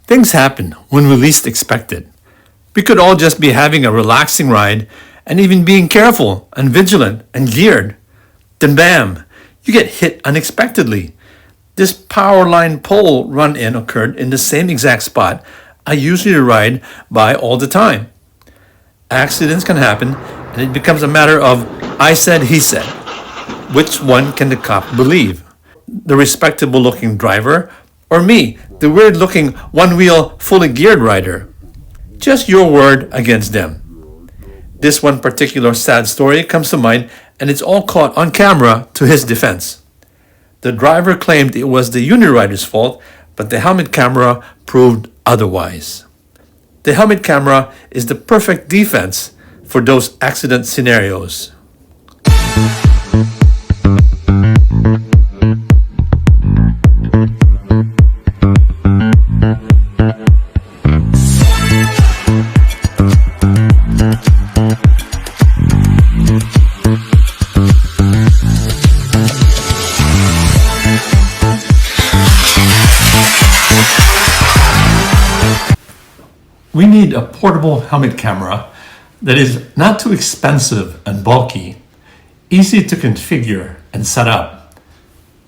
Things happen when we least expect it. We could all just be having a relaxing ride and even being careful and vigilant and geared. Then bam, you get hit unexpectedly. This power line pole run-in occurred in the same exact spot I usually ride by all the time. Accidents can happen and it becomes a matter of I said, he said. Which one can the cop believe? The respectable looking driver or me, the weird looking one-wheel fully geared rider? Just your word against them. This one particular sad story comes to mind and it's all caught on camera to his defense. The driver claimed it was the Unirider's fault, but the helmet camera proved otherwise. The helmet camera is the perfect defense for those accident scenarios. We need a portable helmet camera that is not too expensive and bulky, easy to configure and set up,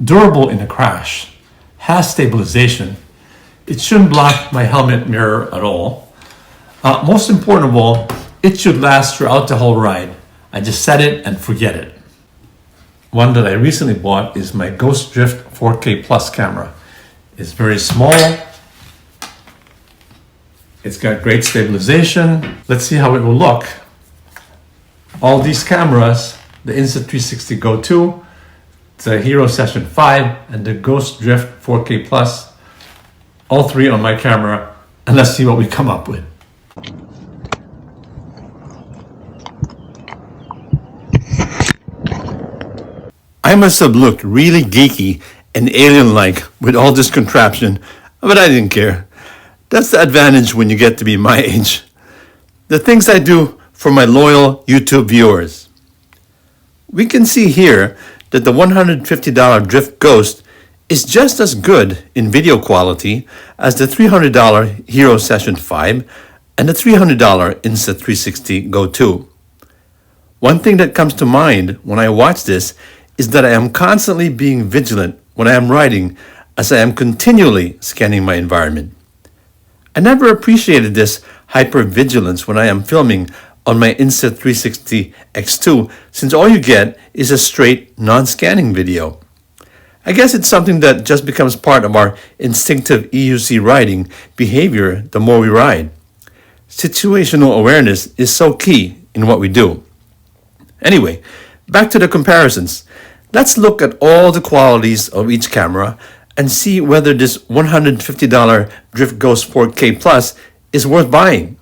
durable in a crash, has stabilization. It shouldn't block my helmet mirror at all. Most important of all, it should last throughout the whole ride. I just set it and forget it. One that I recently bought is my Ghost Drift 4K Plus camera. It's very small. It's got great stabilization. Let's see how it will look. All these cameras, the Insta360 Go2, the Hero Session 5, and the Ghost Drift 4K Plus, all three on my camera, and let's see what we come up with. I must have looked really geeky and alien-like with all this contraption, but I didn't care. That's the advantage when you get to be my age. The things I do for my loyal YouTube viewers. We can see here that the $150 Drift Ghost is just as good in video quality as the $300 Hero Session 5 and the $300 Insta360 Go2. One thing that comes to mind when I watch this is that I am constantly being vigilant when I am riding, as I am continually scanning my environment. I never appreciated this hypervigilance when I am filming on my Insta360 X2, since all you get is a straight non-scanning video. I guess it's something that just becomes part of our instinctive EUC riding behavior the more we ride. Situational awareness is so key in what we do. Anyway, back to the comparisons. Let's look at all the qualities of each camera and see whether this $150 Drift Ghost 4K Plus is worth buying.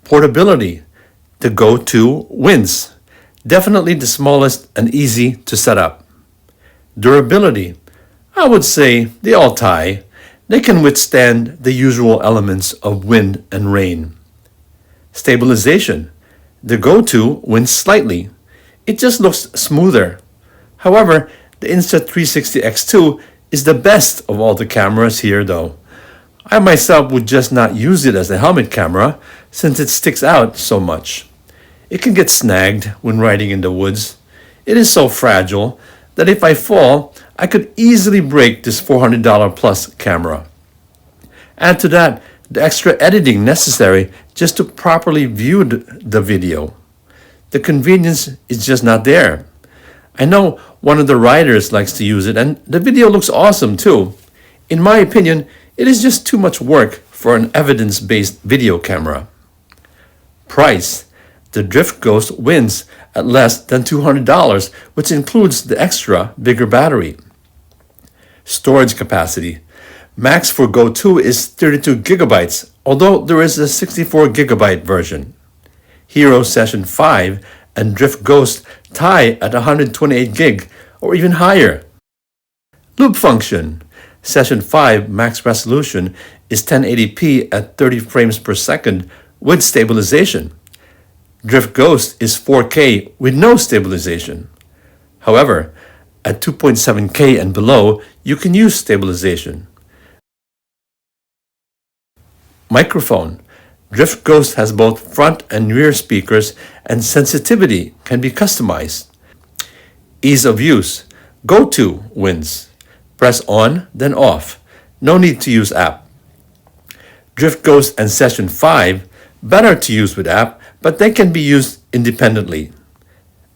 Portability. The Go2 wins. Definitely the smallest and easy to set up. Durability. I would say they all tie. They can withstand the usual elements of wind and rain. Stabilization. The Go2 wins slightly. It just looks smoother. However, the Insta360 X2 is the best of all the cameras here though. I myself would just not use it as a helmet camera since it sticks out so much. It can get snagged when riding in the woods. It is so fragile that if I fall, I could easily break this $400 plus camera. Add to that the extra editing necessary just to properly view the video. The convenience is just not there. I know one of the riders likes to use it and the video looks awesome too. In my opinion, it is just too much work for an evidence-based video camera. Price. The Drift Ghost wins at less than $200, which includes the extra bigger battery. Storage capacity. Max for Go2 is 32 gigabytes, although there is a 64 gigabyte version. Hero Session 5 and Drift Ghost tie at 128 gig or even higher. Loop function. Session 5 max resolution is 1080p at 30 frames per second with stabilization. Drift Ghost is 4K with no stabilization. However, at 2.7K and below, you can use stabilization. Microphone. Drift Ghost has both front and rear speakers, and sensitivity can be customized. Ease of use. Go2 wins. Press on, then off. No need to use app. Drift Ghost and Session 5, better to use with app, but they can be used independently.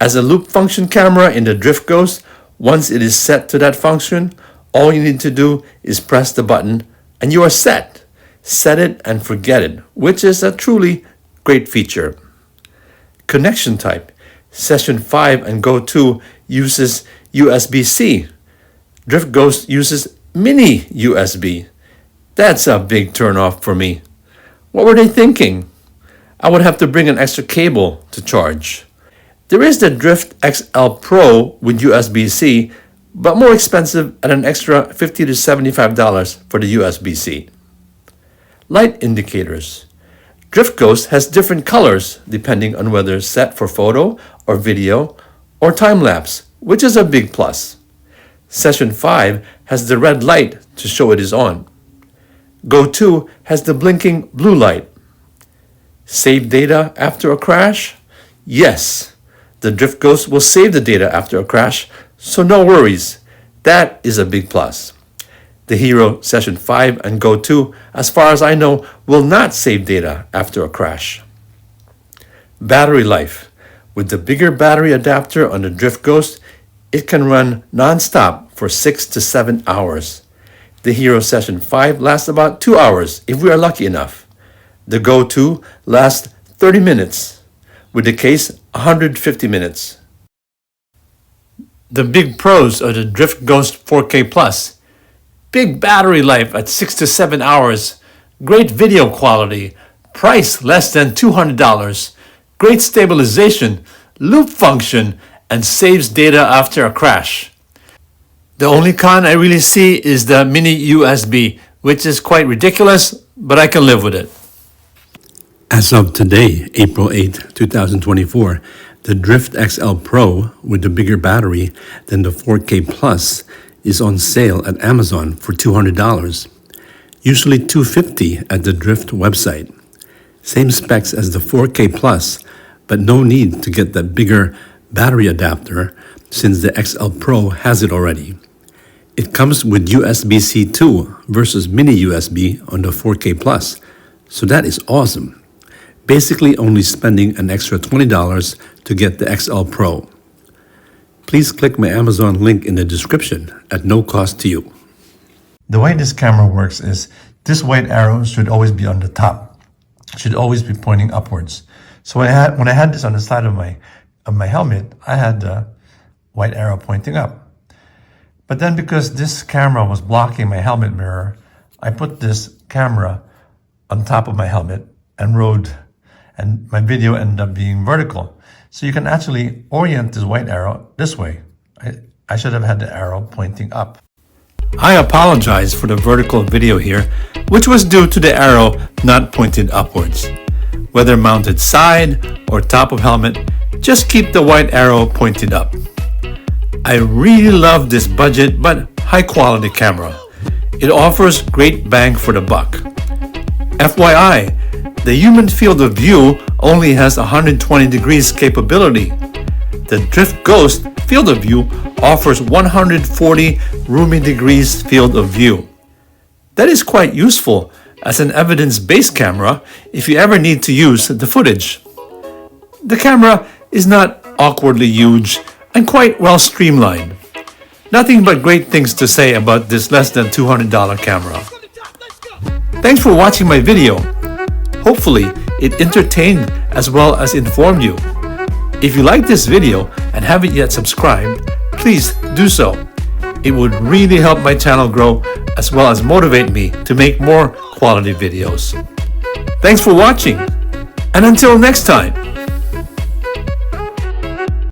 As a loop function camera in the Drift Ghost, once it is set to that function, all you need to do is press the button and you are set. Set it and forget it, which is a truly great feature. Connection type. Session 5 and Go2 uses USB-C. Drift Ghost uses mini USB. That's a big turnoff for me. What were they thinking? I would have to bring an extra cable to charge. There is the Drift XL Pro with USB-C, but more expensive at an extra $50 to $75 for the USB-C. Light indicators. Drift Ghost has different colors depending on whether it's set for photo or video or time-lapse, which is a big plus. Session 5 has the red light to show it is on. Go2 has the blinking blue light. Save data after a crash? Yes, the Drift Ghost will save the data after a crash, so no worries. That is a big plus. The Hero Session 5 and Go2, as far as I know, will not save data after a crash. Battery life. With the bigger battery adapter on the Drift Ghost, it can run non-stop for 6 to 7 hours. The Hero Session 5 lasts about 2 hours if we are lucky enough. The Go2 lasts 30 minutes. With the case, 150 minutes. The big pros of the Drift Ghost 4K Plus. Big battery life at 6 to 7 hours. Great video quality. Price less than $200. Great stabilization. Loop function. And saves data after a crash. The only con I really see is the mini USB, which is quite ridiculous, but I can live with it. As of today, April 8, 2024, the Drift XL Pro with the bigger battery than the 4K Plus is on sale at Amazon for $200, usually $250 at the Drift website. Same specs as the 4K Plus, but no need to get that bigger battery adapter since the XL Pro has it already. It comes with USB-C 2 versus mini USB on the 4K Plus, so that is awesome. Basically only spending an extra $20 to get the XL Pro. Please click my Amazon link in the description at no cost to you. The way this camera works is this white arrow should always be on the top. Should always be pointing upwards. So when I had this on the side of my helmet, I had the white arrow pointing up. But then because this camera was blocking my helmet mirror, I put this camera on top of my helmet and my video ended up being vertical. So you can actually orient this white arrow this way. I should have had the arrow pointing up. I apologize for the vertical video here, which was due to the arrow not pointed upwards. Whether mounted side or top of helmet, just keep the white arrow pointed up. I really love this budget but high quality camera. It offers great bang for the buck. FYI, the human field of view only has 120 degrees capability. The Drift Ghost field of view offers 140 roomy degrees field of view. That is quite useful as an evidence-based camera if you ever need to use the footage. The camera is not awkwardly huge and quite well streamlined. Nothing but great things to say about this less than $200 camera. Thanks for watching my video. Hopefully, it entertained as well as informed you. If you like this video and haven't yet subscribed, please do so. It would really help my channel grow as well as motivate me to make more quality videos. Thanks for watching, and until next time.